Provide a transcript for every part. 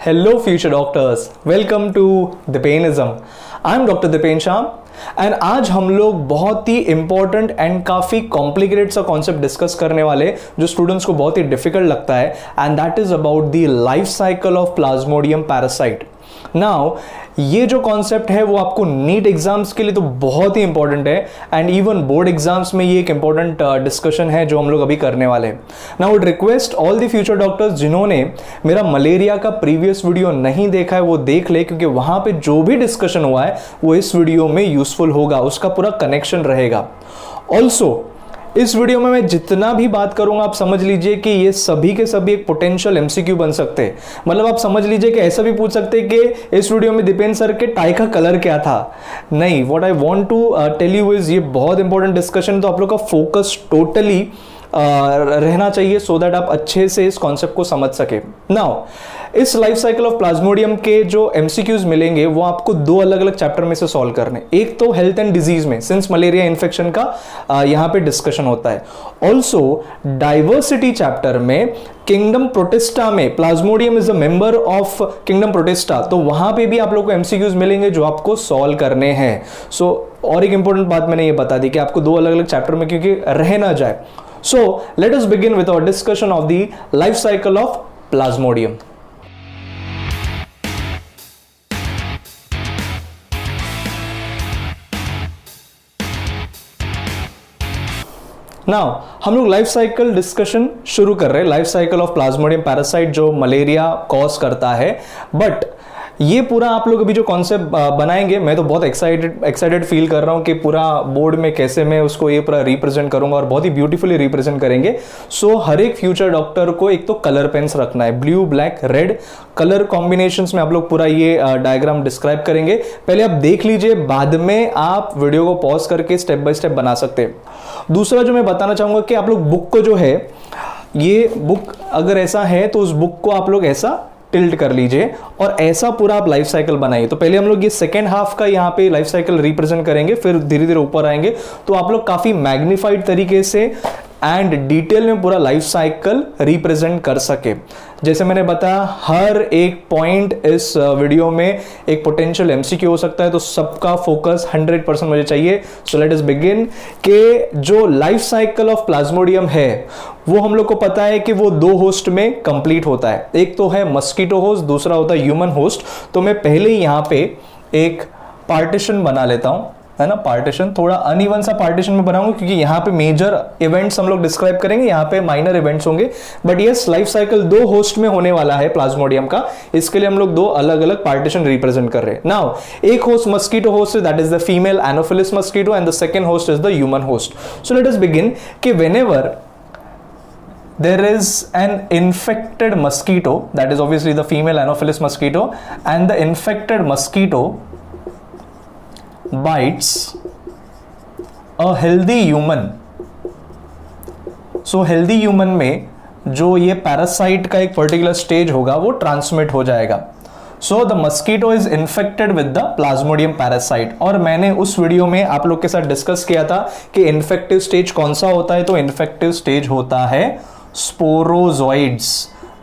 Hello future doctors, welcome to Dipenism. I'm Dr. Dipen Sham and आज हम लोग बहुत ही इंपॉर्टेंट एंड काफ़ी कॉम्प्लिकेटेड सा कॉन्सेप्ट डिस्कस करने वाले जो स्टूडेंट्स को बहुत ही डिफिकल्ट लगता है and that is about the life cycle of Plasmodium parasite. Now ये जो कॉन्सेप्ट है वो आपको नीट एग्जाम्स के लिए तो बहुत ही इंपॉर्टेंट है एंड इवन बोर्ड एग्जाम्स में ये एक इंपॉर्टेंट डिस्कशन है जो हम लोग अभी करने वाले हैं। Now would request all the future doctors जिन्होंने मेरा मलेरिया का प्रीवियस वीडियो नहीं देखा है वो देख ले, क्योंकि वहां पे जो भी डिस्कशन हुआ है वो इस वीडियो में यूजफुल होगा, उसका पूरा कनेक्शन रहेगा। ऑल्सो इस वीडियो में मैं जितना भी बात करूंगा आप समझ लीजिए कि ये सभी के सभी एक पोटेंशियल एमसीक्यू बन सकते हैं। मतलब आप समझ लीजिए कि ऐसा भी पूछ सकते हैं कि इस वीडियो में दीपेन सर के टाई का कलर क्या था। नहीं, what I want to tell you is ये बहुत इंपॉर्टेंट डिस्कशन, तो आप लोग का फोकस टोटली रहना चाहिए सो दैट आप अच्छे से इस कॉन्सेप्ट को समझ सके। नाउ इस लाइफ साइकिल ऑफ प्लाज्मोडियम के जो एमसीक्यूज मिलेंगे वो आपको दो अलग अलग चैप्टर में से सॉल्व करने। एक तो हेल्थ एंड डिजीज में, सिंस मलेरिया इन्फेक्शन का यहां पे डिस्कशन होता है। ऑल्सो डाइवर्सिटी चैप्टर में किंगडम प्रोटिस्टा में Plasmodium is a member of kingdom protista, तो वहां पे भी आप लोग को एमसीक्यूज मिलेंगे जो आपको सॉल्व करने हैं। सो और एक इंपॉर्टेंट बात मैंने ये बता दी कि आपको दो अलग अलग चैप्टर में क्योंकि रह ना जाए। So let us begin with our discussion of the life cycle of Plasmodium. Now हम लोग लाइफ साइकिल डिस्कशन शुरू कर रहे हैं। Life cycle of Plasmodium parasite जो मलेरिया कॉज करता है, बट ये पूरा आप लोग अभी जो कॉन्सेप्ट बनाएंगे मैं तो बहुत एक्साइटेड फील कर रहा हूँ कि पूरा बोर्ड में कैसे मैं उसको ये पूरा रिप्रेजेंट करूंगा और बहुत ही ब्यूटीफुली रिप्रेजेंट करेंगे। सो हर एक फ्यूचर डॉक्टर को एक तो कलर पेन्स रखना है, blue black red colour combinations में आप लोग पूरा ये डायग्राम डिस्क्राइब करेंगे। पहले आप देख लीजिए, बाद में आप वीडियो को पॉज करके स्टेप बाय स्टेप बना सकते हैं। दूसरा जो मैं बताना चाहूंगा कि आप लोग बुक को जो है, ये बुक अगर ऐसा है तो उस बुक को आप लोग ऐसा टिल्ट कर लीजिए और ऐसा पूरा आप लाइफ साइकिल बनाइए। तो पहले हम लोग ये सेकेंड हाफ का यहाँ पे लाइफ साइकिल रिप्रेजेंट करेंगे, फिर धीरे धीरे ऊपर आएंगे तो आप लोग काफी मैग्निफाइड तरीके से एंड डिटेल में पूरा लाइफ साइकिल रिप्रेजेंट कर सके। जैसे मैंने बताया हर एक पॉइंट इस वीडियो में एक पोटेंशियल एमसीक्यू हो सकता है, तो सबका फोकस 100% मुझे चाहिए। सो लेट अस बिगिन कि जो लाइफ साइकिल ऑफ प्लाज्मोडियम है वो हम लोग को पता है कि वो दो होस्ट में कंप्लीट होता है। एक तो है मस्कीटो होस्ट, दूसरा होता है ह्यूमन होस्ट। तो मैं पहले ही यहाँ पे एक पार्टीशन बना लेता हूं, है ना। पार्टीशन थोड़ा अनइवन सा पार्टीशन में बनाऊंगा क्योंकि यहाँ पे मेजर इवेंट्स हम लोग डिस्क्राइब करेंगे, यहाँ पे माइनर इवेंट्स होंगे। बट यस, लाइफ साइकिल दो होस्ट में होने वाला है प्लाज्मोडियम का, इसके लिए हम लोग दो अलग अलग पार्टीशन रिप्रेजेंट कर रहे हैं। नाउ एक होस्ट मस्कीटो होस्ट है, that is the female Anopheles mosquito and the second host is the human host. So let us begin कि whenever there is an infected mosquito, that is obviously the female anopheles mosquito, and the infected mosquito bites a healthy human. So healthy human में जो ये parasite का एक particular stage होगा वो transmit हो जाएगा। So the mosquito is infected with the plasmodium parasite। और मैंने उस वीडियो में आप लोग के साथ डिस्कस किया था कि इन्फेक्टिव स्टेज कौन सा होता है, तो इन्फेक्टिव स्टेज होता है स्पोरोजोइड्स।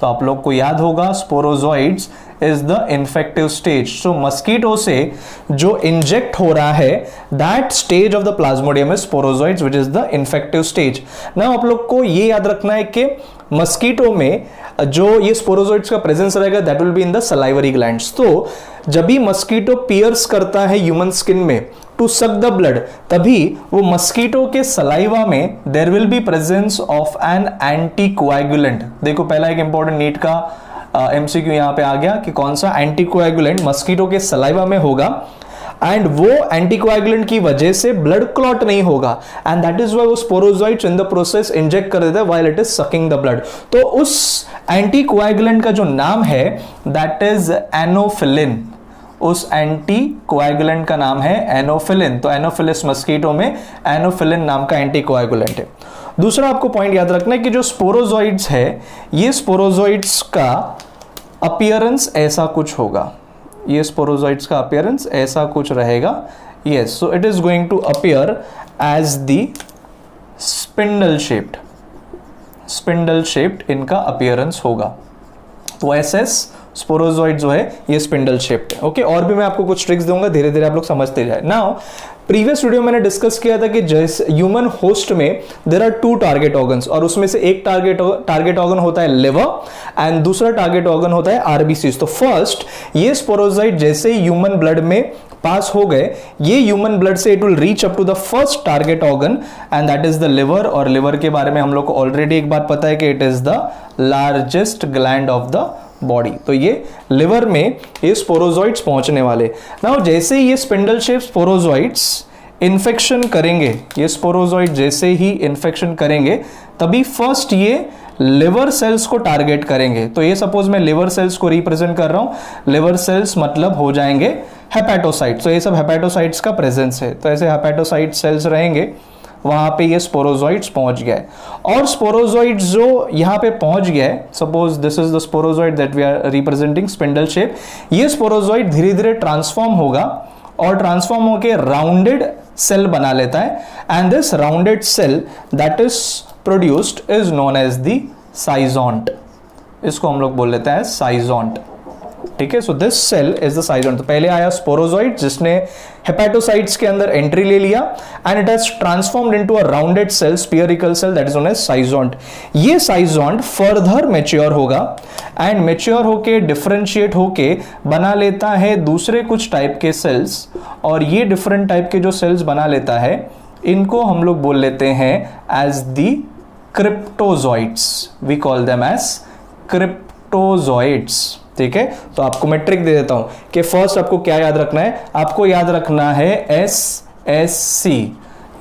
तो आप लोग को याद होगा sporozoites is the infective stage. So mosquito से जो इंजेक्ट हो रहा है that stage of the Plasmodium is sporozoites which is the infective stage. ना आप लोग को ये याद रखना है कि मस्कीटो में जो ये स्पोरोजोइड्स का प्रेजेंस रहेगा that will be in the salivary glands. तो जब भी मस्कीटो पियर्स करता है ह्यूमन स्किन में टू सक द ब्लड, तभी वो मस्कीटो के सलाइवा में there will be presence of an anticoagulant. देखो पहला एक इंपॉर्टेंट नीट का एमसीक्यू यहां पे आ गया कि कौन सा एंटीकोएगुलेंट मस्कीटो के सलाइवा में होगा एंड वो एंटीकोएगुलेंट की वजह से ब्लड क्लॉट नहीं होगा एंड दैट इज व्हाई वो sporozoites in the process inject कर देता है while it is sucking the blood. तो उस एंटीकोएगुलेंट का जो नाम है दैट इज एनोफिलिन। उस एंटीकोएगुलेंट का नाम है एनोफिलिन। तो एनोफिलिस मस्कीटो में एनोफिलिन नाम का एंटीकोएगुलेंट है। दूसरा आपको पॉइंट याद रखना है कि जो स्पोरोजोइड्स है, ये स्पोरोजोइड्स का अपीयरेंस ऐसा कुछ होगा। ये स्पोरोजोइड्स का अपीयरेंस ऐसा कुछ रहेगा। Yes, so it is going to appear as the spindle shaped इनका अपीयरेंस होगा। तो एसएस स्पोरोजॉइड जो है ये स्पिंडल शेप्ड है। ओके, और भी मैं आपको कुछ ट्रिक्स दूंगा, धीरे धीरे आप लोग समझते जाए। नाउ प्रीवियस वीडियो मैंने डिस्कस किया था कि जैसे ह्यूमन होस्ट में देयर आर 2 टारगेट ऑर्गन्स, और उसमें से एक टारगेट ऑर्गन होता है लिवर एंड दूसरा टारगेट ऑर्गन होता है आरबीसीज। तो फर्स्ट ये स्पोरोजॉइड जैसे ह्यूमन ब्लड में पास हो गए, ये ह्यूमन ब्लड से it will reach up to the first target organ and that is the liver. और लिवर के बारे में हम लोग को ऑलरेडी एक बात पता है कि it is the largest gland of the body. तो ये लिवर में ये स्पोरोजॉइड्स पहुंचने वाले। नाउ जैसे ये स्पिंडल शेप स्पोरोजॉइड्स इन्फेक्शन करेंगे, ये स्पोरोजॉइड जैसे ही इन्फेक्शन करेंगे तभी फर्स्ट ये लिवर सेल्स को टारगेट करेंगे। तो ये सपोज मैं लिवर सेल्स को रिप्रेजेंट कर रहा हूं, लिवर सेल्स मतलब हो जाएंगे हेपेटोसाइट्स। तो ये सब हेपेटोसाइट्स का प्रेजेंस है, तो ऐसे हेपेटोसाइट सेल्स रहेंगे, वहां पे ये स्पोरोजॉइड्स पहुंच गया है। और स्पोरोजॉइड्स जो यहां पे पहुंच गया है, suppose this is the sporozoite that we are representing spindle shape, ये स्पोरोजॉइड धीरे धीरे ट्रांसफॉर्म होगा और ट्रांसफॉर्म होकर राउंडेड सेल बना लेता है and this rounded cell that is produced is known as the schizont. इसको हम लोग बोल लेते हैं साइजोंट। ठीक है, so this cell is the schizont. तो पहले आया स्पोरोजॉइड जिसने हेपेटोसाइट्स के अंदर एंट्री ले लिया and it has transformed into a rounded cell, spherical cell that is known as schizont. ये साइजोंट फर्दर मैच्योर होगा एंड मैच्योर होके डिफरेंशिएट होके बना लेता है दूसरे कुछ टाइप के सेल्स, और ये डिफरेंट टाइप के जो सेल्स बना लेता है इनको हम लोग बोल लेते हैं as the cryptozoites. We call them as cryptozoites. ठीक है, तो आपको मैं ट्रिक दे देता हूं कि फर्स्ट आपको क्या याद रखना है, आपको याद रखना है SSC।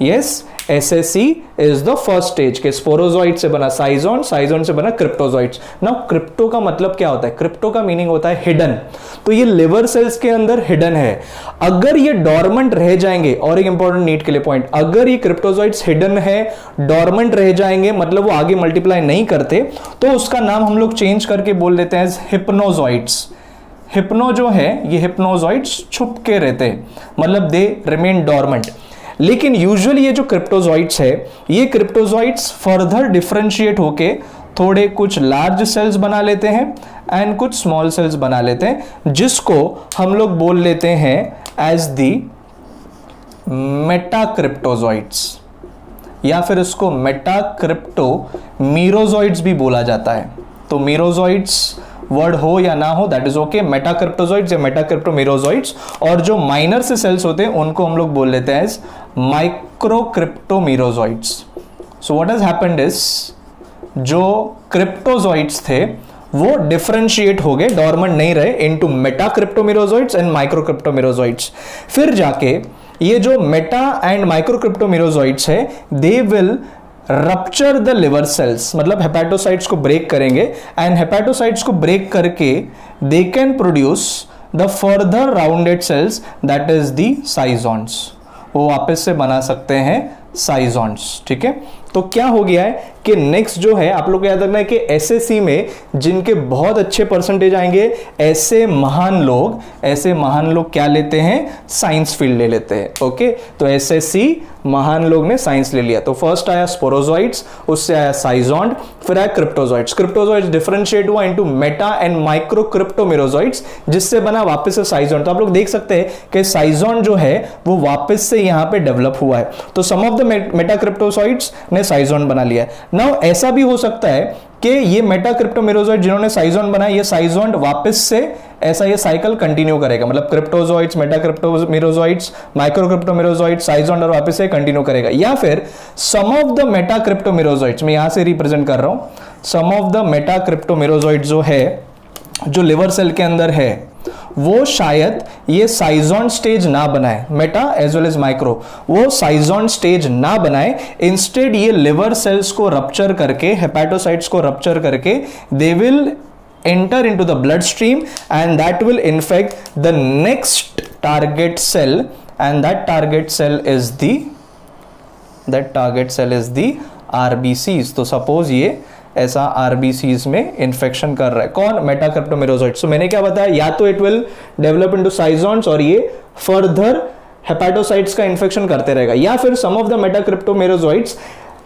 Yes, SSC is the first stage के स्पोरोजॉइड से बना साइजोन, साइजोन से बना क्रिप्टोजॉइड्स। नाउ क्रिप्टो का मतलब क्या होता है? क्रिप्टो का मीनिंग होता है हिडन। तो ये लिवर सेल्स के अंदर हिडन है। अगर ये डॉर्मेंट रह जाएंगे, और एक इंपॉर्टेंट नीट के लिए पॉइंट, अगर ये क्रिप्टोजॉइड्स हिडन है, डॉर्मेंट रह जाएंगे, मतलब वो आगे मल्टीप्लाई नहीं करते, तो उसका नाम हम लोग चेंज करके बोल देते हैं हिप्नोजॉइड्स। हिप्नो जो है ये हिप्नोजॉइड्स छुप के रहते हैं, मतलब दे रिमेन डॉर्मेंट। लेकिन यूजुअली ये जो क्रिप्टोजॉइड्स है, ये क्रिप्टोजॉइड्स फर्दर डिफरेंशिएट होके थोड़े कुछ लार्ज सेल्स बना लेते हैं एंड कुछ स्मॉल सेल्स बना लेते हैं, जिसको हम लोग बोल लेते हैं एज दी मेटाक्रिप्टोजॉइड्स, या फिर इसको मेटाक्रिप्टोमीरोजॉइड्स भी बोला जाता है। तो मीरोजॉइड्स वर्ड हो या ना हो दैट इज ओके, मेटाक्रिप्टोजॉइड्स या मेटाक्रिप्टोमीरोजॉइड्स, और जो माइनर से सेल्स होते हैं उनको हम लोग बोल लेते हैं microcryptomerozoites. So what has happened is, जो क्रिप्टोजॉइड्स थे वो डिफरेंशिएट हो गए, डॉर्मेंट नहीं रहे, इनटू मेटाक्रिप्टोमीरोजॉइड्स एंड माइक्रोक्रिप्टोमीरोजॉइड्स। फिर जाके ये जो मेटा एंड माइक्रोक्रिप्टोमीरोजॉइड्स है they will rupture the liver cells, मतलब हेपेटोसाइट्स को ब्रेक करेंगे एंड हेपेटोसाइट्स को ब्रेक करके they can produce the further rounded cells that is the schizonts. वो वापस से बना सकते हैं साइजोन्स। ठीक है, तो क्या हो गया है कि नेक्स्ट जो है आप लोग को याद रखना है कि SSC में जिनके बहुत अच्छे परसेंटेज आएंगे, ऐसे महान लोग क्या लेते हैं? साइंस फील्ड ले लेते हैं। ओके, तो SSC महान लोग ने साइंस ले लिया। तो फर्स्ट आया स्पोरोजॉइड्स, उससे आया साइजोंड, फिर आया क्रिप्टोजॉइड्स। क्रिप्टोजॉइड्स डिफरेंशिएट हुआ into Meta and micro cryptomerozoites, जिससे बना वापस से साइजोंड। तो आप लोग देख सकते हैं कि साइजोंड जो है वो वापस से यहां पे डेवलप हुआ है। तो सम ऑफ द मेटाक्रिप्टोजॉइड्स ने साइजोंड बना लिया है। नाउ ऐसा भी हो सकता है कि ये मेटाक्रिप्टोमीरोजॉइड जिन्होंने साइजोंड बनाया, ये साइजोंड वापस से ऐसा ये साइकिल कंटिन्यू करेगा, मतलब क्रिप्टोजॉइड्स, मेटाक्रिप्टोमीरोजॉइड्स, माइक्रोक्रिप्टोमीरोजॉइड्स, साइजोंड, और वापस से कंटिन्यू करेगा। या फिर सम ऑफ द मेटाक्रिप्टोमीरोजॉइड्स, मैं यहां से रिप्रेजेंट कर रहा हूं, सम ऑफ द मेटाक्रिप्टोमीरोजॉइड जो है, जो लिवर सेल के अंदर है, वो शायद ये साइजोंड स्टेज ना बनाए, meta as well as micro, वो साइजोंड स्टेज ना बनाए, इंस्टेड ये लिवर सेल्स को रप्चर करके, हेपेटोसाइट्स को रप्चर करके, they will enter into the bloodstream and that will infect the next target cell, and that target cell is the RBCs। तो suppose ये ऐसा RBCs में इन्फेक्शन कर रहा है, कौन? मेटाक्रिप्टोमीरोजॉइड्स। तो मैंने क्या बताया, या तो इट विल डेवलप इनटू साइजोन्स और ये फर्दर हेपेटोसाइट्स का इन्फेक्शन करते रहेगा, या फिर some of the metacryptomerozoites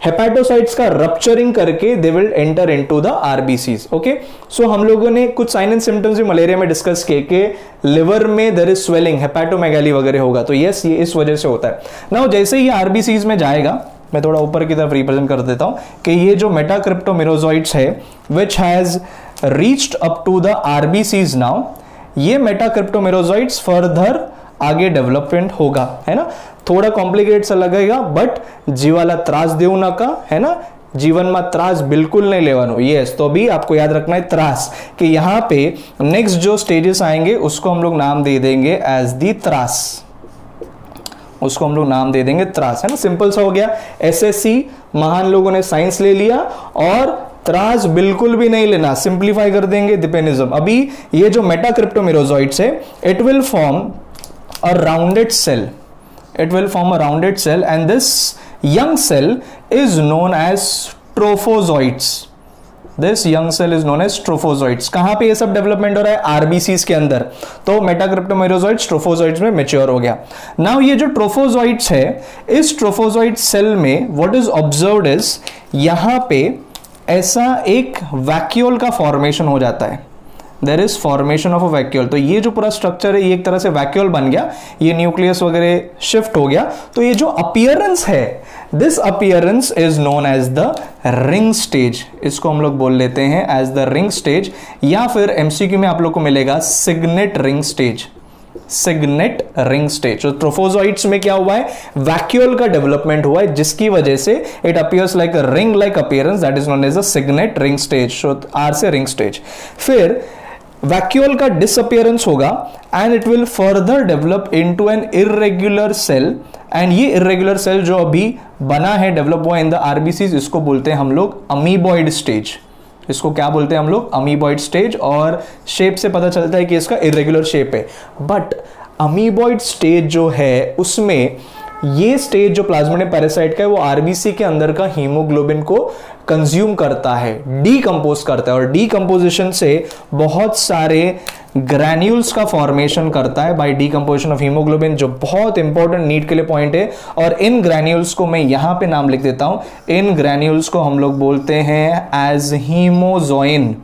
hepatocytes का रप्चरिंग करके they will enter into the RBCs. Okay, so हम लोगों ने कुछ साइन एंड सिम्टम्स भी मलेरिया में डिस्कस किए कि लिवर में देयर इज स्वेलिंग, हेपेटोमेगाली वगैरह होगा, तो यस ये इस वजह से होता है। नाउ जैसे ही आरबीसीज में जाएगा, मैं थोड़ा ऊपर की तरफ रिप्रेजेंट कर देता हूं कि ये जो मेटाक्रिप्टोमेरोजॉइट्स है which has reached up to the RBCs, now ये मेटाक्रिप्टोमेरोजॉइट्स फर्दर आगे डेवलपमेंट होगा, है ना। थोड़ा कॉम्प्लिकेट सा लगेगा बट जीवाला त्रास देव नका, है ना, जीवन में त्रास बिल्कुल नहीं लेवानो। यस, तो भी आपको याद रखना है त्रास, कि यहां पे नेक्स्ट जो स्टेजेस आएंगे उसको हम लोग नाम दे देंगे एज दी त्रास, उसको हम लोग नाम दे देंगे त्रास, है ना। सिंपल सा हो गया। एसएससी महान लोगों ने साइंस ले लिया और त्रास बिल्कुल भी नहीं लेना, सिंप्लीफाई कर देंगे डिपेनिज्म। अभी ये जो मेटाक्रिप्टोमेरोजॉइट्स है, it will form a rounded cell, it will form a rounded cell and this young cell is known as trophozoites, this young cell is known as trophozoites। कहां पे ये सब डेवलपमेंट हो रहा है? आरबीसीज के अंदर। तो मेटाक्रिप्टोमेरोजॉइट्स ट्रोफोजॉइट्स में मैच्योर हो गया। नाउ ये जो ट्रोफोजॉइट्स है, इस ट्रोफोजॉइट सेल में व्हाट इज ऑब्जर्व्ड इज, यहां पे ऐसा एक वैक्यूल का फॉर्मेशन हो जाता है, there is formation of a vacuole. तो ये जो पूरा स्ट्रक्चर है ये एक तरह से वैक्यूल बन गया, ये न्यूक्लियस वगैरह शिफ्ट हो गया। तो ये जो अपीयरेंस है, this appearance is known as the ring stage, इसको हम लोग बोल लेते हैं एज द रिंग स्टेज, या फिर एमसीक्यू में आप लोग को मिलेगा signet ring stage, signet ring stage. तो ट्रोफोजॉइट्स में क्या हुआ है? वैक्यूल का डेवलपमेंट हुआ है, जिसकी वजह से it appears like a ring like appearance, that is known as a signet ring stage. So R से रिंग स्टेज। फिर वैक्यूल का डिसअपियरेंस होगा and it will further develop into an irregular cell, and ये irregular cell जो अभी बना है, develop हुआ इन द आरबीसीज, इसको बोलते हैं हम लोग अमीबॉइड स्टेज। इसको क्या बोलते हैं हम लोग? Amoeboid stage. और शेप से पता चलता है कि इसका इर्रेगुलर शेप है। बट अमीबॉइड स्टेज जो है उसमें ये स्टेज जो प्लाज्मोडियम पैरासाइट का है, वो आरबीसी के अंदर का हीमोग्लोबिन को कंज्यूम करता है, डीकंपोज करता है, और डीकंपोजिशन से बहुत सारे ग्रैन्यूल्स का फॉर्मेशन करता है बाय डीकंपोजिशन ऑफ हीमोग्लोबिन, जो बहुत इंपॉर्टेंट नीट के लिए पॉइंट है। और इन ग्रैन्यूल्स को मैं यहां पे नाम लिख देता हूं, इन ग्रैन्यूल्स को हम लोग बोलते हैं एज हीमोजोइन।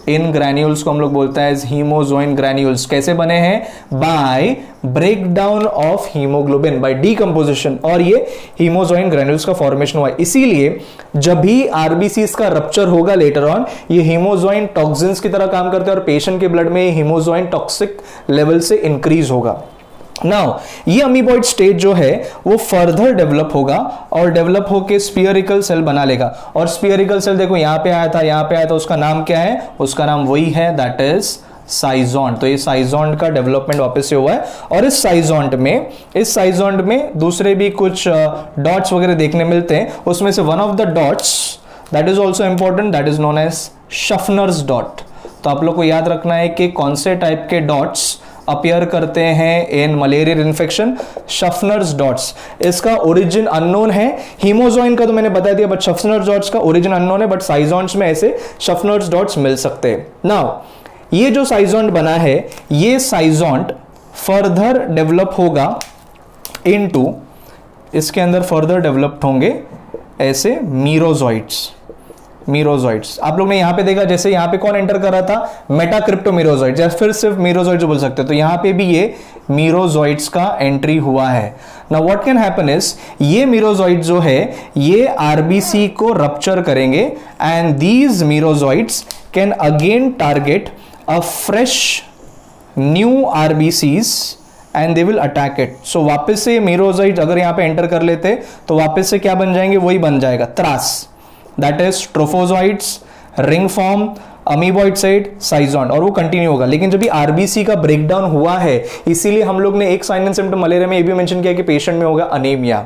इन ग्रैन्यूल्स को हम लोग बोलते हैं एज हीमोजोइन ग्रैन्यूल्स। कैसे बने हैं? By breakdown of haemoglobin, by decomposition, और ये हीमोजोइन ग्रैन्यूल्स का फॉर्मेशन हुआ है। इसीलिए जब भी आरबीसीज का रप्चर होगा लेटर ऑन, ये हीमोजोइन टॉक्सिन्स की तरह काम करते हैं और पेशेंट के ब्लड में हीमोजोइन टॉक्सिक लेवल से इंक्रीज होगा। नाउ ये अमीबॉइड स्टेज जो है वो फर्दर डेवलप होगा और डेवलप होके स्फीयरिकल सेल बना लेगा। और स्फीयरिकल सेल देखो यहां पे आया था, यहां पे आया था, उसका नाम क्या है? उसका नाम वही है, दैट इज साइजोंट। तो ये साइजोंट का डेवलपमेंट वापस से हुआ है। और इस साइजोंट में दूसरे भी कुछ डॉट्स वगैरह देखने मिलते हैं। उसमें से one of the dots that is also important, that is known as Schuffner's dot. तो आप लोग को याद रखना है कि कौन से टाइप के डॉट्स अपीयर करते हैं इन मलेरियल इन्फेक्शन? शफनर्स डॉट्स। इसका ओरिजिन अननोन है। हीमोजोइन का तो मैंने बता दिया, बट शफनर्स डॉट्स का ओरिजिन अननोन है, बट साइजोंट्स में ऐसे शफनर्स डॉट्स मिल सकते हैं। नाउ ये जो साइजोंट बना है, ये साइजोंट फर्दर डेवलप होगा इनटू, इसके अंदर फर्दर डेवलप्ड होंगे ऐसे मीरोजॉइट्स। आप लोग ने यहां पे देखा, जैसे यहां पे कौन एंटर कर रहा था? मेटाक्रिप्टोमेरोजॉइट्स, या फिर सिर्फ मीरोजॉइट्स बोल सकते हैं। तो यहां पे भी ये मीरोजॉइट्स का एंट्री हुआ है। Now what can happen is, ये मीरोजॉइट्स जो है ये आरबीसी को रप्चर करेंगे and these merozoites can again target a fresh new RBCs and they will attack it. So वापस से मीरोजॉइट्स अगर यहां पे एंटर कर लेते तो वापस से क्या बन जाएंगे? वही बन जाएगा, त्रास, that is trophozoites, ring form, amoeboid side, schizont, और वो कंटिन्यू होगा। लेकिन जब भी आरबीसी का ब्रेकडाउन हुआ है, इसीलिए हम लोग ने एक साइन एंड सिम्टम मलेरिया में ये भी मेंशन किया कि पेशेंट में होगा अनीमिया,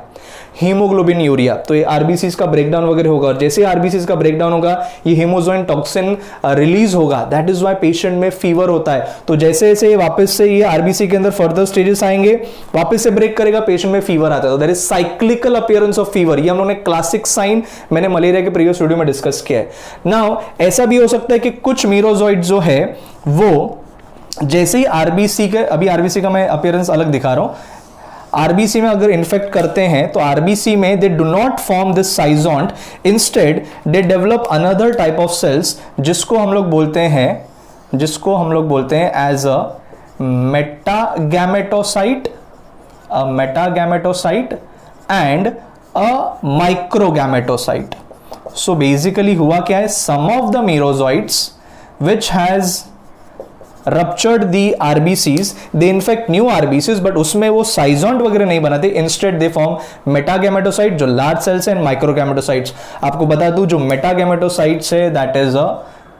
हीमोग्लोबिन यूरिया। तो ये आरबीसी का ब्रेकडाउन वगैरह होगा, और जैसे आरबीसी का ब्रेकडाउन होगा ये हीमोजोइन टॉक्सिन रिलीज होगा, दैट इज व्हाई पेशेंट में फीवर होता है। तो जैसे जैसे वापस से ये आरबीसी के अंदर फर्दर स्टेजेस आएंगे, वापस से ब्रेक करेगा, पेशेंट में फीवर आता है। तो there is cyclical appearance of fever. ये हम लोगों ने क्लासिक साइन मैंने मलेरिया के प्रीवियस वीडियो में डिस्कस किया है। नाउ ऐसा भी हो सकता है कि कुछ मीरोजॉइट जो है वो जैसे ही आरबीसी के, अभी आरबीसी का मैं अपीयरेंस अलग दिखा रहा हूं, आरबीसी में अगर इन्फेक्ट करते हैं तो आरबीसी में they do not form this schizont, instead they develop another type of cells जिसको हम लोग बोलते हैं as a metagametocyte, and a microgametocyte. So basically हुआ क्या है, some of the merozoites which has ruptured the RBCs, they infect new RBCs, but उसमें वो साइजोंट वगैरह नहीं बनाते, इंस्टेड दे फॉर्म मेटागैमेटोसाइट जो लार्ज सेल्स हैं, माइक्रोगैमेटोसाइट्स. आपको बता दूं जो मेटागैमेटोसाइट्स है that is a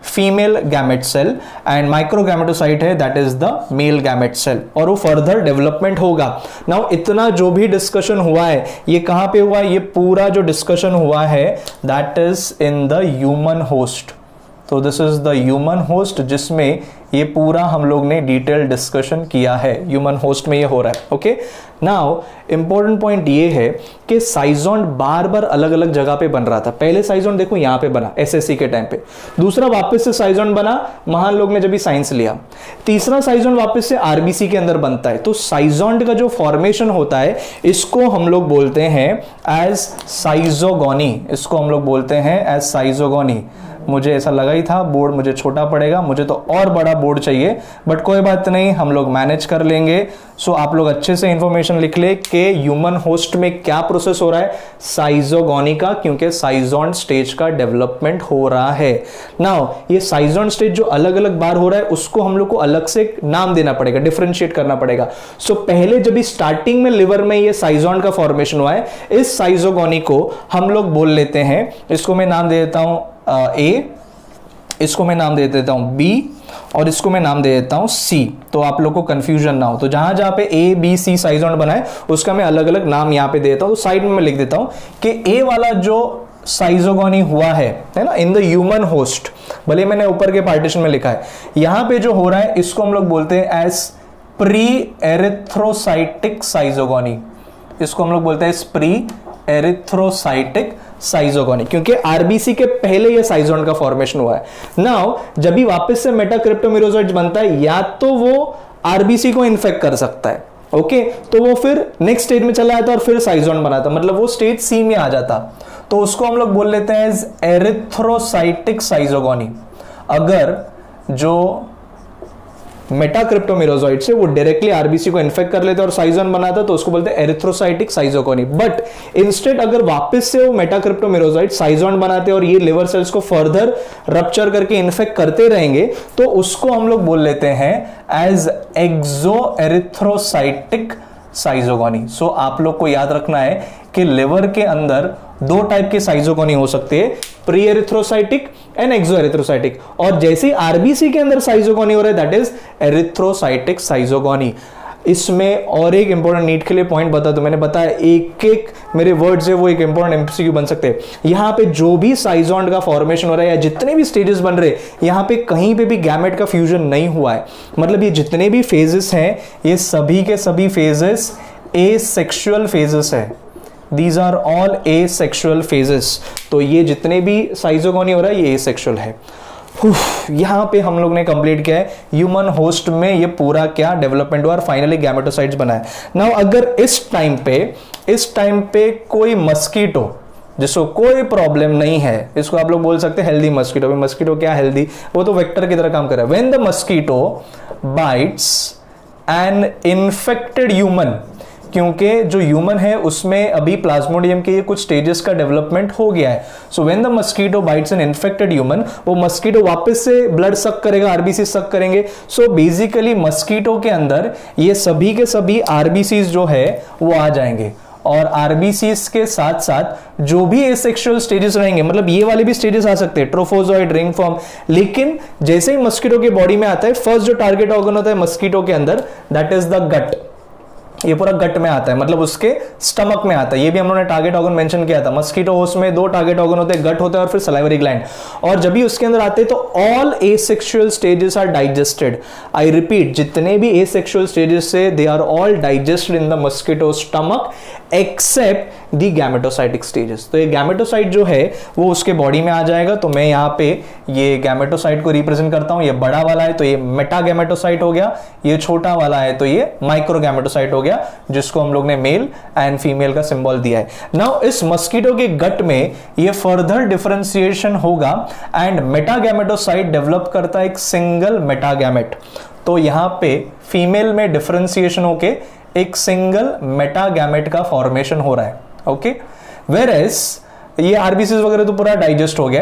female gamete cell and microgametocyte है that is the male gamete cell, और वो फर्दर डेवलपमेंट होगा. नाउ इतना जो भी डिस्कशन हुआ है ये कहां पे हुआ है, ये पूरा जो डिस्कशन हुआ है that is in the human host. तो this is the human host जिसमें ये पूरा हम लोग ने डिटेल डिस्कशन किया है, ह्यूमन होस्ट में ये हो रहा है. ओके, नाउ इंपॉर्टेंट पॉइंट ये है कि साइजोंट बार बार अलग अलग जगह पे बन रहा था. पहले साइजोंट देखो यहां पे बना एसएससी के टाइम पे, दूसरा वापस से साइजोंट बना महान लोग ने जब भी साइंस लिया, तीसरा साइजोंट वापस से आरबीसी के अंदर बनता है. तो साइजोंट का जो फॉर्मेशन होता है इसको हम लोग बोलते हैं एज साइजोगोनी, इसको हम लोग बोलते हैं एज साइजोगोनी. मुझे ऐसा लगा ही था बोर्ड मुझे छोटा पड़ेगा, मुझे तो और बड़ा बोर्ड चाहिए, बट कोई बात नहीं, हम लोग मैनेज कर लेंगे. सो आप लोग अच्छे से इंफॉर्मेशन लिख ले कि ह्यूमन होस्ट में क्या प्रोसेस हो रहा है, साइजोगोनी का, क्योंकि साइजोंट स्टेज का डेवलपमेंट हो रहा है. नाउ ये साइजोंट स्टेज जो अलग अलग बार हो रहा है उसको हम लोग को अलग से नाम देना पड़ेगा, डिफरेंशिएट करना पड़ेगा. सो पहले जब स्टार्टिंग में लिवर में ये साइजोंट का फॉर्मेशन हुआ है, इस साइजोगोनी को हम लोग बोल लेते हैं, इसको मैं नाम दे देता हूं ए, इसको मैं नाम दे देता हूं बी, और इसको मैं नाम दे देता हूं सी, तो आप लोग को कंफ्यूजन ना हो. तो जहां जहां पे ए बी सी साइजोंट बना है उसका मैं अलग अलग नाम यहां पे देता हूं. तो साइड में मैं लिख देता हूं कि ए वाला जो साइजोगोनी हुआ है ना, इन द ह्यूमन होस्ट, भले मैंने ऊपर के पार्टीशन में लिखा है, यहां पे जो हो रहा है इसको हम लोग बोलते हैं एज प्री एरिथ्रोसाइटिक साइजोगोनी. इसको हम लोग बोलते हैं प्री एरिथ्रोसाइटिक साइजोगोनी, क्योंकि आरबीसी के पहले ये साइजोंट का फॉर्मेशन हुआ है. नाउ जब भी वापस से मेटाक्रिप्टोमीरोजॉइट बनता है, या तो वो आरबीसी को इन्फेक्ट कर सकता है, ओके, तो वो फिर नेक्स्ट स्टेज में चला जाता और फिर साइजोंट बनाता, मतलब वो स्टेज सी में आ जाता, तो उसको हम लोग बोल लेते हैं एज एरिथ्रोसाइटिक साइजोगोनी. अगर जो मेटाक्रिप्टोमीरोजॉइट से वो डायरेक्टली आरबीसी को इन्फेक्ट कर लेते और साइजोन बनाता, तो उसको बोलते हैं एरिथ्रोसाइटिक साइजोगोनी. बट इंस्टेड अगर वापस से वो मेटाक्रिप्टोमीरोजॉइट साइजोन बनाते और ये लिवर सेल्स को फर्दर रप्चर करके इन्फेक्ट करते रहेंगे, तो उसको हम लोग बोल लेते हैं एज एक्सो एरिथ्रोसाइटिक साइजोगोनी. सो आप लोग को याद रखना है कि लिवर के अंदर दो टाइप के साइजोगोनी हो सकते हैं, pre erythrocytic and exo erythrocytic, और जैसे ही आरबीसी के अंदर साइजोगोनी हो रहा है दैट इज एरिथ्रोसाइटिक साइजोगोनी. इसमें और एक इंपॉर्टेंट नीट के लिए पॉइंट बता दो, मैंने बताया एक एक मेरे वर्ड्स है वो एक इंपॉर्टेंट एमसीक्यू बन सकते हैं. यहां पे जो भी साइजोंट का फॉर्मेशन हो रहा है या जितने भी स्टेजेस बन रहे हैं, यहां पे कहीं पे भी गैमेट का फ्यूजन नहीं हुआ है. मतलब ये जितने भी फेजेस हैं ये सभी के सभी फेजेस एसेक्सुअल फेजेस है. These are all asexual phases. तो ये जितने भी साइजोगोनी हो रहा है ये एसेक्सुअल है. यहां पे हम लोग ने कंप्लीट किया है ह्यूमन होस्ट में ये पूरा क्या डेवलपमेंट हुआ और फाइनली गैमेटोसाइट्स बनाए. नाउ अगर इस टाइम पे कोई मस्कीटो जिसको कोई प्रॉब्लम नहीं है, इसको आप लोग बोल सकते हैं हेल्दी मस्कीटो. मस्कीटो क्या हेल्दी, वो तो वेक्टर की तरह काम कर रहा है. When the mosquito bites an infected human, क्योंकि जो ह्यूमन है उसमें अभी प्लाज्मोडियम के कुछ स्टेजेस का डेवलपमेंट हो गया है. So when the mosquito bites an infected human, वो मस्कीटो वापस से ब्लड सक करेगा, आरबीसी सक करेंगे. सो बेसिकली मस्कीटो के अंदर ये सभी के सभी आरबीसीज जो है वो आ जाएंगे, और आरबीसीज के साथ साथ जो भी एसेक्सुअल स्टेजेस रहेंगे, मतलब ये वाले भी स्टेजेस आ सकते हैं, ट्रोफोजॉइड, रिंग फॉर्म. लेकिन जैसे ही मस्कीटो के बॉडी में आता है, फर्स्ट जो टारगेट ऑर्गन होता है मस्कीटो के अंदर दैट इज द गट. ये पूरा गट में आता है, मतलब उसके स्टमक में आता है. ये भी हम लोगों ने टारगेट ऑर्गन मेंशन किया था. मस्कीटो होस्ट में दो टारगेट ऑर्गन होते हैं, गट होता है और फिर सलाइवरी ग्लैंड. और जब भी उसके अंदर आते हैं तो all asexual stages are digested. I repeat, जितने भी एसेक्सुअल स्टेजेस से they are all digested in the mosquito stomach except the gametocytic stages. तो ये गैमेटोसाइट जो है वो उसके बॉडी में आ जाएगा। तो मैं यहाँ पे ये गैमेटोसाइट को रिप्रेजेंट करता हूँ, ये बड़ा वाला है तो ये मेटा गैमेटोसाइट हो गया, ये छोटा वाला है तो ये माइक्रो गैमेटोसाइट हो गया, जिसको हम लोग ने मेल एंड फीमेल का सिंबल दिया है। नाउ इस मस्कीटो के गट में ये फर्दर डिफरेंशिएशन होगा एंड मेटा गैमेटोसाइट डेवलप करता है एक सिंगल मेटा गैमेट। तो यहां पे फीमेल में डिफरेंशिएशन होके एक सिंगल मेटा गैमेट का फॉर्मेशन हो रहा है। ओके, वेयर एज ये आरबीसीज वगैरह तो पूरा डाइजेस्ट हो गया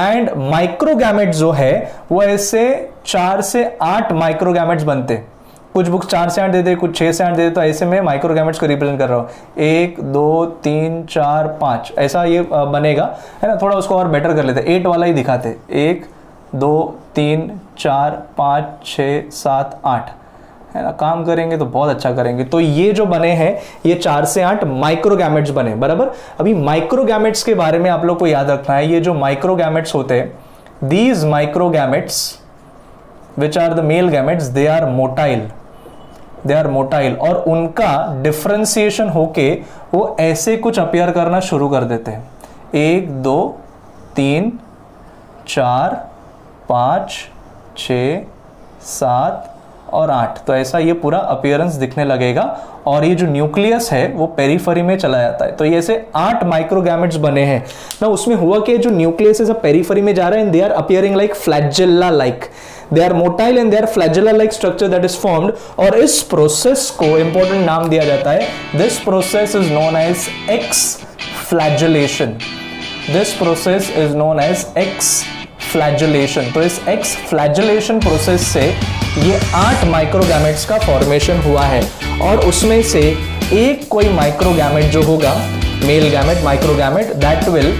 एंड माइक्रोगैमेट जो है वो ऐसे 4 से 8 माइक्रोगैमेट्स बनते। कुछ बुक्स 4 से 8 देते, कुछ 6 से 8 देते, तो ऐसे में माइक्रोगैमेट्स को रिप्रेजेंट कर रहा हूं। 1 2 3 4 5 ऐसा ये बनेगा, है ना। थोड़ा उसको और बेटर कर लेते, 8 वाला ही दिखाते, 1 2 3 4 5 6 7 8, है ना। काम करेंगे तो बहुत अच्छा करेंगे। तो ये जो बने हैं ये 4 से 8 माइक्रोगैमेट्स बने, बराबर। अभी माइक्रोगैमेट्स के बारे में आप लोग को याद रखना है, ये जो माइक्रोगैमेट्स होते हैं, these microgametes which are the male gametes, they are motile, और उनका डिफरेंशिएशन होके वो ऐसे कुछ अपीयर करना शुरू कर देते हैं। 1 2 3 4 5 6 7 और 8, तो ऐसा ये पूरा अपीयरेंस दिखने लगेगा और ये जो न्यूक्लियस है वो पेरीफेरी में चला जाता है। तो ये ऐसे 8 माइक्रोगैमेट्स बने हैं ना। उसमें हुआ कि जो न्यूक्लियस है सब पेरीफेरी में जा रहा है and they are appearing like flagella like, they are motile and they are flagella like structure that is formed. और इस प्रोसेस को इंपॉर्टेंट नाम दिया जाता है, this process is known as exflagellation. This process is known as exflagellation. तो इस x फ्लैजेलेशन process से ये 8 माइक्रोगैमेट्स का फॉर्मेशन हुआ है और उसमें से एक कोई माइक्रोगैमेट जो होगा, male gamete, microgamete, that will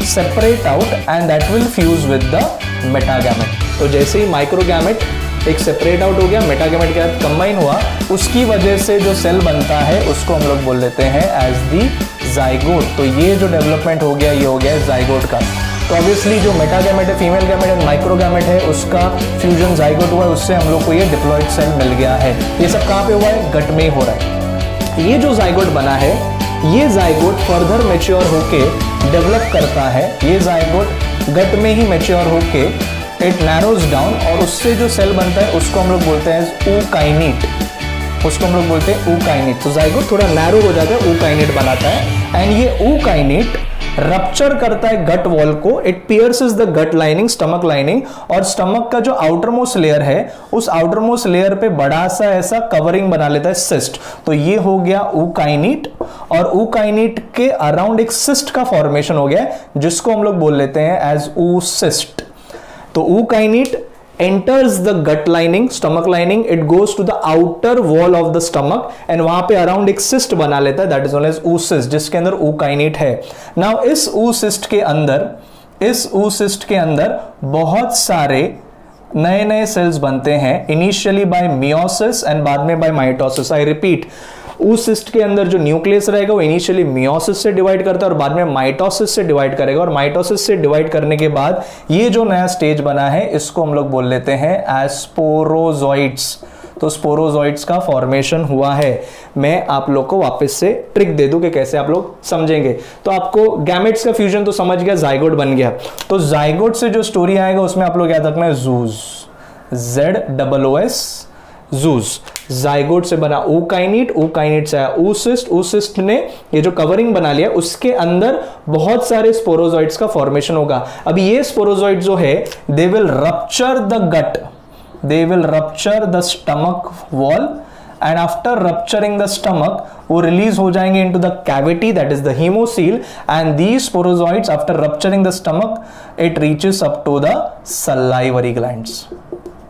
separate out and that will fuse with the metagamete. तो जैसे ही माइक्रोगैमेट एक सेपरेट आउट हो गया, मेटागैमेट के साथ कंबाइन हुआ, उसकी वजह से जो सेल बनता है उसको हम लोग बोल लेते हैं एज दी जाइगोट। तो ये जो डेवलपमेंट हो गया, ये हो गया जाइगोट का। तो ऑब्वियसली जो मेटागैमेट है, फीमेल गैमेट एंड माइक्रोगैमेट है, उसका फ्यूजन जाइगोट हुआ है, उससे हम लोग को ये डिप्लॉइड सेल मिल गया है। ये सब कहाँ पे हुआ है? गट में ही हो रहा है। ये जो जाइगोट बना है, ये जाइगोट फर्दर मैच्योर होके डेवलप करता है। ये जाइगोट गट में ही मैच्योर होके इट नैरोज डाउन और उससे जो सेल बनता है उसको हम लोग बोलते हैं ऊकाइनेट। उसको हम लोग बोलते हैं ऊकाइनेट। तो जाइगोट थोड़ा नैरो हो जाता है, ऊकाइनेट बनाता है एंड ये ऊकाइनेट रप्चर करता है गट वॉल को। It pierces the gut lining, stomach lining, और स्टमक का जो आउटरमोस्ट लेयर है उस आउटरमोस्ट लेयर पे बड़ा सा ऐसा कवरिंग बना लेता है, सिस्ट। तो ये हो गया ऊकाइनेट और ऊकाइनेट के अराउंड एक सिस्ट का फॉर्मेशन हो गया जिसको हम लोग बोल लेते हैं एज oocyst। तो ookinete enters the gut lining, stomach lining, it goes to the outer wall of the stomach and वहां पे अराउंड एक सिस्ट बना लेता है, that is known as oocyst, जिसके अंदर ookinete है। Now इस oocyst के अंदर बहुत सारे नए नए सेल्स बनते हैं, इनिशियली बाय मियोसिस एंड बाद में by mitosis. I repeat, oocyst के अंदर जो न्यूक्लियस रहेगा वो इनिशियली मियोसिस से डिवाइड करता है और बाद में माइटोसिस से डिवाइड करेगा, और माइटोसिस से डिवाइड करने के बाद ये जो नया स्टेज बना है इसको हम लोग बोल लेते हैं एज स्पोरोजोइट्स। तो स्पोरोजोइट्स का फॉर्मेशन हुआ है। मैं आप लोग को वापस से ट्रिक दे दूं कि कैसे आप लोग समझेंगे। तो आपको गैमेट्स का फ्यूजन तो समझ गया, जाइगोट बन गया। तो जाइगोट से जो स्टोरी आएगा उसमें आप लोग याद रखना है जूज, ZOOS, जूज। जाइगोट से बना ookinete, ookinete से आया oocyst, oocyst ने ये जो कवरिंग बना लिया उसके अंदर बहुत सारे स्पोरोजोइट्स का फॉर्मेशन होगा। अब ये स्पोरोजोइट जो है they will rupture the gut, they will rupture the stomach wall and after rupturing the stomach वो रिलीज हो जाएंगे into the cavity that is the hemocoel and these sporozoites after rupturing the stomach it reaches up to the salivary glands।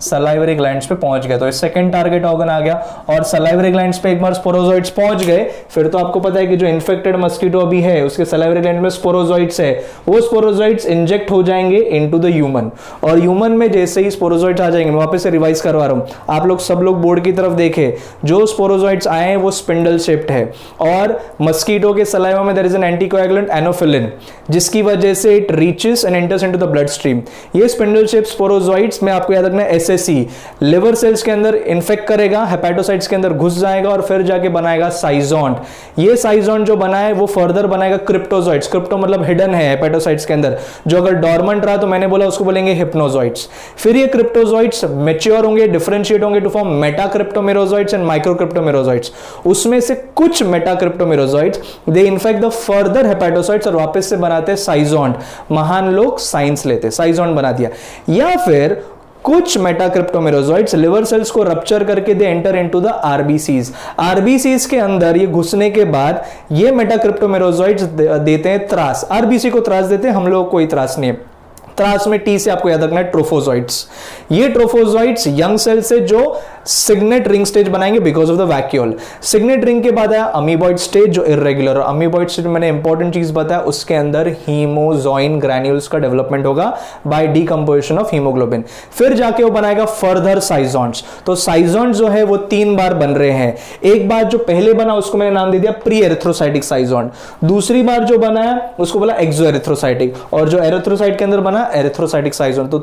Salivary glands पे पहुंच गया, तो इस second target organ आ गया। और सलाइवरी ग्लैंड्स पे एक बार स्पोरोजोइट्स पहुंच गए, फिर तो आपको पता है कि जो इन्फेक्टेड मस्कीटो अभी है उसके सलाइवरी ग्लैंड में स्पोरोजोइट्स है, वो स्पोरोजोइट्स इंजेक्ट हो जाएंगे इनटू द ह्यूमन। और ह्यूमन में जैसे ही स्पोरोजोइट्स आ जाएंगे, मैं वापस से रिवाइज करवा रहा हूं, आप लोग सब लोग बोर्ड की तरफ देखें, जो स्पोरोजोइट्स आए हैं वो स्पिंडल शेप्ड है और मस्कीटो के सलाइवा में देयर इज एन एंटीकोएगुलेंट एनोफिलिन जिसकी वजह से it reaches and enters into the blood stream. ये स्पिंडल शेप स्पोरोजोइट्स में आपको याद रखना है जैसे सी लिवर सेल्स के अंदर इन्फेक्ट करेगा, हेपेटोसाइट्स के अंदर घुस जाएगा और फिर जाके बनाएगा साइजोंट। ये साइजोंट जो बना है वो फर्दर बनाएगा क्रिप्टोजॉइट्स। क्रिप्टो मतलब हिडन है हेपेटोसाइट्स के अंदर, जो अगर डॉर्मेंट रहा तो मैंने बोला उसको बोलेंगे हिप्नोजॉइट्स। फिर ये क्रिप्टोजॉइट्स मैच्योर होंगे, डिफरेंशिएट होंगे टू फॉर्म मेटाक्रिप्टोमेरोजॉइट्स एंड माइक्रोक्रिप्टोमेरोजॉइट्स। उसमें से कुछ मेटाक्रिप्टोमेरोजॉइट्स दे इन्फेक्ट द फर्दर हेपेटोसाइट्स और वापस से बनाते हैं साइजोंट। महान लोग साइंस लेते, साइजोंट बना दिया। या फिर कुछ मेटाक्रिप्टोमेरोजॉइट्स लिवर सेल्स को रप्चर करके they enter into the RBCs. RBCs के अंदर ये घुसने के बाद ये मेटाक्रिप्टोमेरोजॉइट्स देते हैं त्रास, आरबीसी को त्रास देते हैं, हम लोग कोई त्रास नहीं है। त्रास में टी से आपको याद रखना है ट्रोफोजॉइट्स। ये ट्रोफोजॉइट्स यंग सेल से जो सिग्नेट रिंग स्टेज बनाएंगे because of the vacuole. Signet ring के बाद आया अमीबॉइड स्टेज जो इरेगुलर, अमीबॉइड स्टेज मैंने इंपॉर्टेंट चीज बताया, उसके अंदर हीमोजॉइन ग्रैन्यूल्स का डेवलपमेंट होगा बाय डीकंपोजिशन ऑफ हीमोग्लोबिन। फिर जाके वो बनाएगा फर्दर साइजोंट्स। तो साइजोंट जो है वो 3 बार बन रहे हैं। एक बार जो पहले बना उसको मैंने नाम दे दिया प्री एरिथ्रोसाइटिक साइजोंट, दूसरी बार जो बनाया उसको बोला एक्सो एरिथ्रोसाइटिक, और जो एरिथ्रोसाइट के अंदर बना एरिथ्रोसाइटिक साइजोंट। तो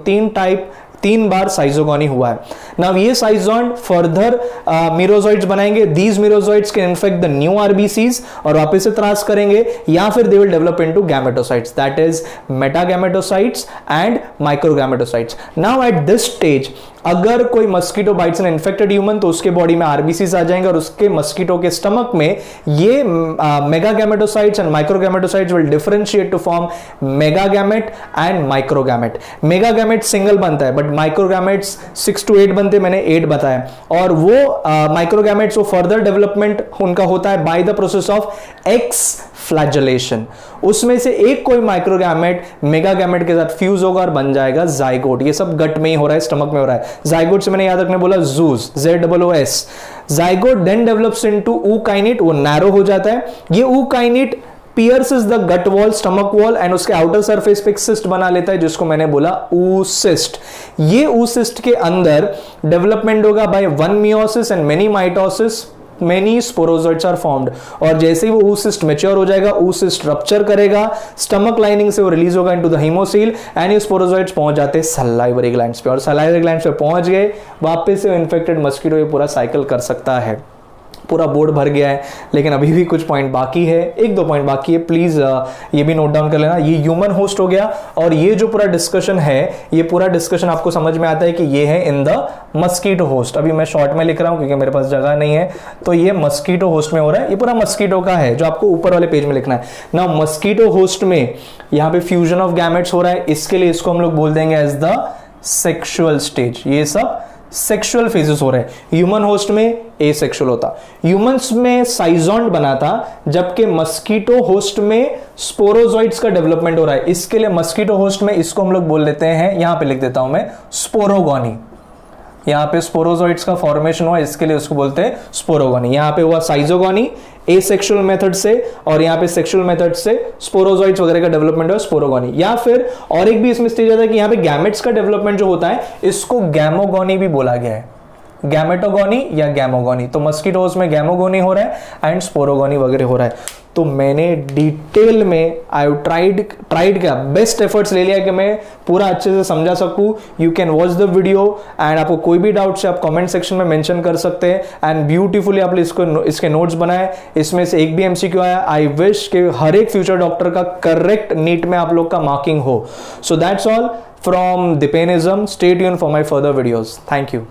3 बार साइजोगोनी हुआ है। नाउ ये साइजोंट फर्दर मीरोजॉइट्स बनाएंगे। These merozoites can infect the new RBCs और वापस से त्रास करेंगे, या फिर they will develop into gametocytes, that is metagametocytes and microgametocytes. Now at this stage अगर कोई mosquito bites an infected human तो उसके बॉडी में आरबीसीज आ जाएंगे और उसके मस्कीटो के स्टमक में ये megagametocytes and microgametocytes will differentiate to form megagamete and microgamete. Megagamete single बनता है बट माइक्रोगैमेट्स 6 to 8 बनते, मैंने 8 बताया। और वो माइक्रोगैमेट्स वो फर्दर डेवलपमेंट उनका होता है by the process of x फ्लैजेलेशन। उसमें से एक कोई माइक्रोगैमेट मेगागैमेट के साथ फ्यूज होगा और बन जाएगा जाइगोट। ये सब गट में ही हो रहा है, स्टमक में हो रहा है। जाइगोट से मैंने याद रखने बोला zoos, ZOOS। Zygote then develops into ookinete, वो नैरो हो जाता है। ये ookinete pierces the gut wall, stomach wall and उसके आउटर सरफेस पे एक सिस्ट बना लेता है जिसको मैंने बोला oocyst। ये oocyst के अंदर डेवलपमेंट होगा by 1 meiosis and many mitosis, many sporozoites are formed। और जैसे ही वो oocyst मैच्योर हो जाएगा, oocyst रप्चर करेगा, स्टमक लाइनिंग से वो रिलीज होगा इनटू द हीमोसील एंड ये स्पोरोजॉइट्स पहुंच जाते हैं सलाइवरी ग्लैंड्स पे, और सलाइवरी ग्लैंड्स पे पहुंच गए, वापस से इन्फेक्टेड मस्कीटो ये पूरा साइकिल कर सकता है। पूरा बोर्ड भर गया है लेकिन अभी भी कुछ पॉइंट बाकी है, 1-2 पॉइंट बाकी है, प्लीज ये भी नोट डाउन कर लेना। ये ह्यूमन होस्ट हो गया, और ये जो पूरा डिस्कशन है, ये पूरा डिस्कशन आपको समझ में आता है कि ये है इन द मस्कीटो होस्ट। अभी मैं शॉर्ट में लिख रहा हूं क्योंकि मेरे पास जगह नहीं है, तो ये मस्कीटो होस्ट में हो रहा है। ये पूरा मस्कीटो का है जो आपको ऊपर वाले पेज में लिखना है ना। मस्कीटो होस्ट में यहाँ पे फ्यूजन ऑफ गैमेट्स हो रहा है, इसके लिए इसको हम लोग बोल देंगे एज द सेक्सुअल स्टेज। ये सब सेक्सुअल फेजेस हो रहे हैं। ह्यूमन होस्ट में एसेक्सुअल होता, ह्यूमंस में साइजोंट बना था, जबकि मस्कीटो होस्ट में स्पोरोजॉइट्स का डेवलपमेंट हो रहा है। इसके लिए मस्कीटो होस्ट में इसको हम लोग बोल लेते हैं, यहां पे लिख देता हूं मैं, स्पोरोगोनी। यहां पे स्पोरोजॉइट्स का फॉर्मेशन हुआ, इसके लिए उसको बोलते हैं स्पोरोगोनी। यहां पे हुआ साइजोगोनी एसेक्सुअल मेथड से, और यहां पे सेक्सुअल मेथड से स्पोरोजॉइट्स वगैरह का डेवलपमेंट हुआ स्पोरोगोनी। या फिर और एक भी इसमें स्टेज आता है कि यहां पे गैमेट्स का डेवलपमेंट जो होता है इसको गैमोगोनी भी बोला गया है, गैमेटोगोनी या गैमोगोनी। तो मस्कीटोज में गैमोगोनी हो रहा है एंड स्पोरोगोनी वगैरह हो रहा है। तो मैंने डिटेल में आई ट्राइड क्या बेस्ट एफर्ट्स ले लिया कि मैं पूरा अच्छे से समझा सकूं। You can watch the video and आपको कोई भी डाउट से आप कमेंट सेक्शन में मेंशन कर सकते हैं। एंड ब्यूटीफुली आपने इसके नोट्स बनाए, इसमें से एक भी MCQ आया। आई विश कि हर एक फ्यूचर डॉक्टर का करेक्ट नीट में आप लोग का मार्किंग हो। सो दैट्स ऑल फ्रॉम दिपेनिज्म। Stay tuned for my further videos. Thank you.